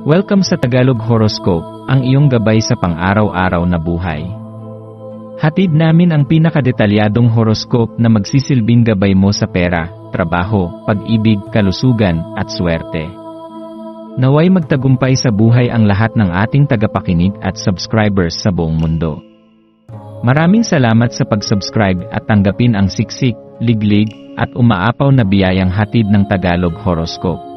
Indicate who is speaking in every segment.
Speaker 1: Welcome sa Tagalog Horoscope, ang iyong gabay sa pang-araw-araw na buhay. Hatid namin ang pinakadetalyadong horoscope na magsisilbing gabay mo sa pera, trabaho, pag-ibig, kalusugan, at swerte. Naway magtagumpay sa buhay ang lahat ng ating tagapakinig at subscribers sa buong mundo. Maraming salamat sa pag-subscribe at tanggapin ang siksik, liglig, at umaapaw na biyayang hatid ng Tagalog Horoscope.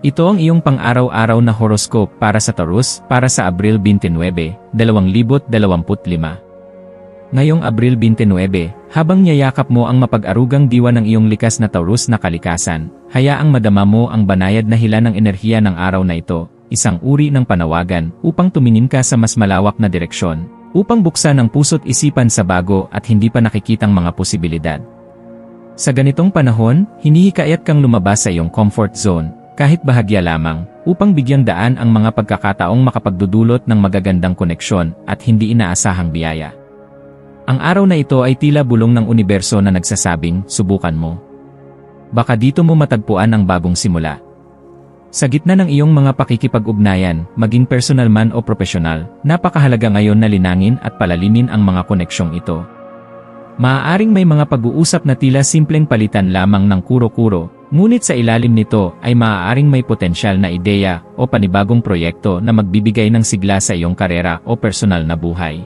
Speaker 1: Ito ang iyong pang-araw-araw na horoscope para sa Taurus para sa Abril 29, 2025. Ngayong Abril 29, habang niyayakap mo ang mapag-arugang diwa ng iyong likas na Taurus na kalikasan, hayaang madama mo ang banayad na hila ng enerhiya ng araw na ito, isang uri ng panawagan upang tumingin ka sa mas malawak na direksyon, upang buksan ang puso't isipan sa bago at hindi pa nakikitang mga posibilidad. Sa ganitong panahon, hinihikayat kang lumabas sa iyong comfort zone, kahit bahagya lamang, upang bigyang daan ang mga pagkakataong makapagdudulot ng magagandang koneksyon at hindi inaasahang biyaya. Ang araw na ito ay tila bulong ng universo na nagsasabing, subukan mo. Baka dito mo matagpuan ang bagong simula. Sa gitna ng iyong mga pakikipag-ugnayan, maging personal man o profesional, napakahalaga ngayon na linangin at palalimin ang mga koneksyong ito. Maaaring may mga pag-uusap na tila simpleng palitan lamang ng kuro-kuro, ngunit sa ilalim nito ay maaaring may potensyal na ideya o panibagong proyekto na magbibigay ng sigla sa iyong karera o personal na buhay.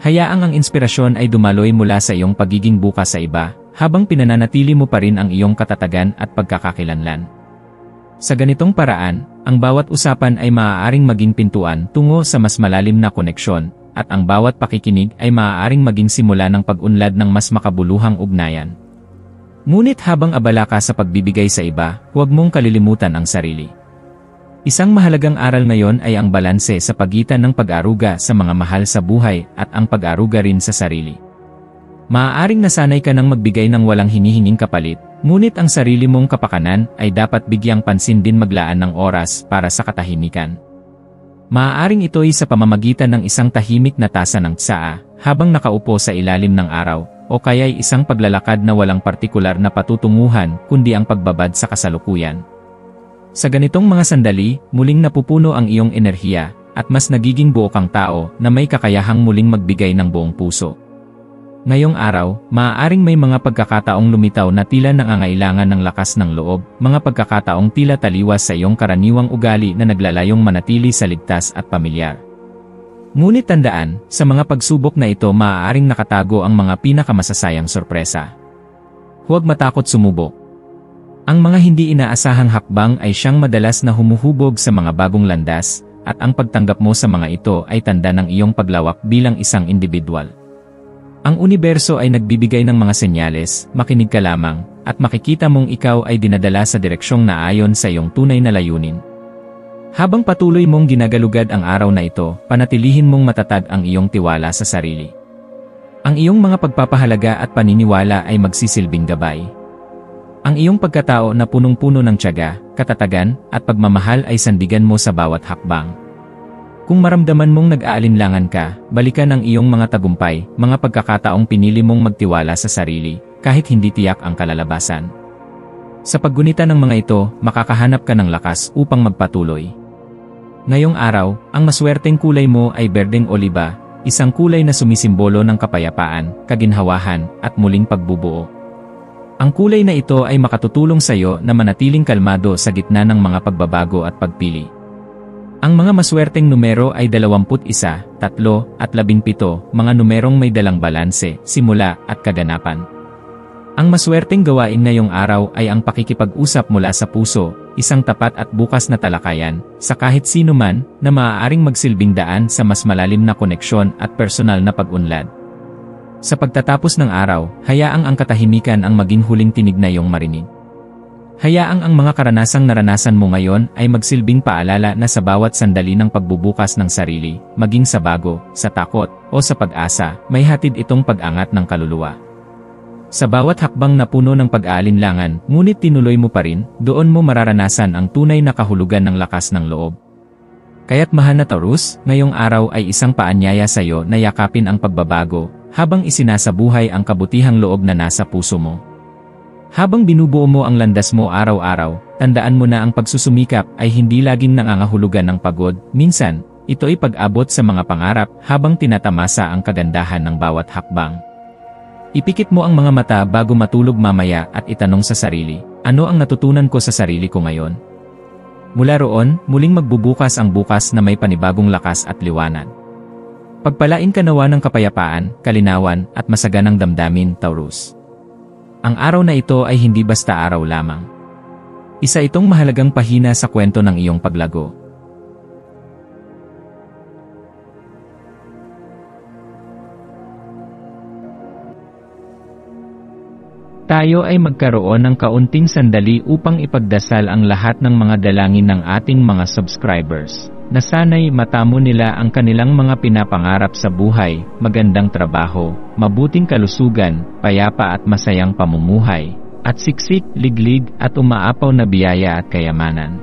Speaker 1: Hayaang ang inspirasyon ay dumaloy mula sa iyong pagiging bukas sa iba, habang pinananatili mo pa rin ang iyong katatagan at pagkakakilanlan. Sa ganitong paraan, ang bawat usapan ay maaaring maging pintuan tungo sa mas malalim na koneksyon, at ang bawat pakikinig ay maaaring maging simula ng pag-unlad ng mas makabuluhang ugnayan. Ngunit habang abala ka sa pagbibigay sa iba, huwag mong kalilimutan ang sarili. Isang mahalagang aral ngayon ay ang balanse sa pagitan ng pag-aruga sa mga mahal sa buhay at ang pag-aruga rin sa sarili. Maaaring nasanay ka ng magbigay ng walang hinihinging kapalit, ngunit ang sarili mong kapakanan ay dapat bigyang pansin din maglaan ng oras para sa katahimikan. Maaaring ito'y sa pamamagitan ng isang tahimik na tasa ng tsaa, habang nakaupo sa ilalim ng araw, o kaya'y isang paglalakad na walang partikular na patutunguhan kundi ang pagbabad sa kasalukuyan. Sa ganitong mga sandali, muling napupuno ang iyong enerhiya, at mas nagiging buo kang tao na may kakayahang muling magbigay ng buong puso. Ngayong araw, maaaring may mga pagkakataong lumitaw na tila nangangailangan ng lakas ng loob, mga pagkakataong tila taliwas sa iyong karaniwang ugali na naglalayong manatili sa ligtas at pamilyar. Ngunit tandaan, sa mga pagsubok na ito maaaring nakatago ang mga pinakamasasayang sorpresa. Huwag matakot sumubok. Ang mga hindi inaasahang hakbang ay siyang madalas na humuhubog sa mga bagong landas, at ang pagtanggap mo sa mga ito ay tanda ng iyong paglawak bilang isang individual. Ang universo ay nagbibigay ng mga senyales, makinig ka lamang, at makikita mong ikaw ay dinadala sa direksyong naayon sa iyong tunay na layunin. Habang patuloy mong ginagalugad ang araw na ito, panatilihin mong matatag ang iyong tiwala sa sarili. Ang iyong mga pagpapahalaga at paniniwala ay magsisilbing gabay. Ang iyong pagkatao na punong-puno ng tiyaga, katatagan, at pagmamahal ay sandigan mo sa bawat hakbang. Kung maramdaman mong nag-aalinlangan ka, balikan ang iyong mga tagumpay, mga pagkakataong pinili mong magtiwala sa sarili, kahit hindi tiyak ang kalalabasan. Sa paggunita ng mga ito, makakahanap ka ng lakas upang magpatuloy. Ngayong araw, ang maswerteng kulay mo ay berdeng oliba, isang kulay na sumisimbolo ng kapayapaan, kaginhawahan, at muling pagbubuo. Ang kulay na ito ay makatutulong sa iyo na manatiling kalmado sa gitna ng mga pagbabago at pagpili. Ang mga maswerteng numero ay 21, 3 at 17, mga numerong may dalang balanse, simula at kaganapan. Ang maswerteng gawain ngayong araw ay ang pakikipag-usap mula sa puso, isang tapat at bukas na talakayan, sa kahit sino man na maaaring magsilbing daan sa mas malalim na koneksyon at personal na pag-unlad. Sa pagtatapos ng araw, hayaang ang katahimikan ang maging huling tinig na iyong marinig. Hayaang ang mga karanasang naranasan mo ngayon ay magsilbing paalala na sa bawat sandali ng pagbubukas ng sarili, maging sa bago, sa takot, o sa pag-asa, may hatid itong pag-angat ng kaluluwa. Sa bawat hakbang na puno ng pag-aalinlangan, ngunit tinuloy mo pa rin, doon mo mararanasan ang tunay na kahulugan ng lakas ng loob. Kaya't mahal na Taurus, ngayong araw ay isang paanyaya sa iyo na yakapin ang pagbabago, habang isinasabuhay ang kabutihang loob na nasa puso mo. Habang binubuo mo ang landas mo araw-araw, tandaan mo na ang pagsusumikap ay hindi laging nangangahulugan ng pagod. Minsan, ito ay pag-abot sa mga pangarap habang tinatamasa ang kagandahan ng bawat hakbang. Ipikit mo ang mga mata bago matulog mamaya at itanong sa sarili, ano ang natutunan ko sa sarili ko ngayon? Mula roon, muling magbubukas ang bukas na may panibagong lakas at liwanag. Pagpalain ka nawa ng kapayapaan, kalinawan, at masaganang damdamin, Taurus. Ang araw na ito ay hindi basta araw lamang. Isa itong mahalagang pahina sa kwento ng iyong paglago. Tayo ay magkaroon ng kaunting sandali upang ipagdasal ang lahat ng mga dalangin ng ating mga subscribers, na sana'y matamo nila ang kanilang mga pinapangarap sa buhay, magandang trabaho, mabuting kalusugan, payapa at masayang pamumuhay, at siksik, liglig at umaapaw na biyaya at kayamanan.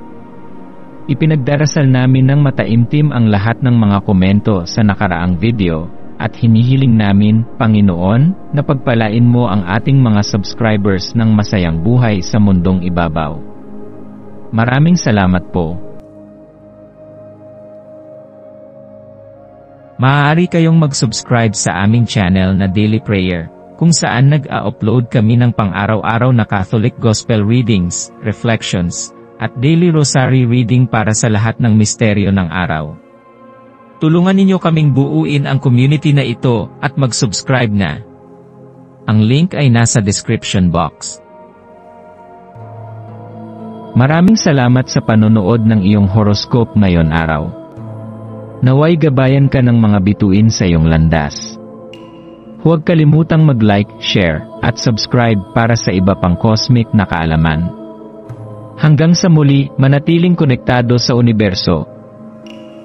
Speaker 1: Ipinagdarasal namin ng mataimtim ang lahat ng mga komento sa nakaraang video, at hinihiling namin, Panginoon, na pagpalain mo ang ating mga subscribers ng masayang buhay sa mundong ibabaw. Maraming salamat po. Maaari kayong mag-subscribe sa aming channel na Daily Prayer, kung saan nag-a-upload kami ng pang-araw-araw na Catholic Gospel Readings, Reflections, at Daily Rosary Reading para sa lahat ng misteryo ng araw. Tulungan ninyo kaming buuin ang community na ito at mag-subscribe na. Ang link ay nasa description box. Maraming salamat sa panonood ng iyong horoscope ngayon araw. Naway gabayan ka ng mga bituin sa iyong landas. Huwag kalimutang mag-like, share, at subscribe para sa iba pang cosmic na kaalaman. Hanggang sa muli, manatiling konektado sa universo,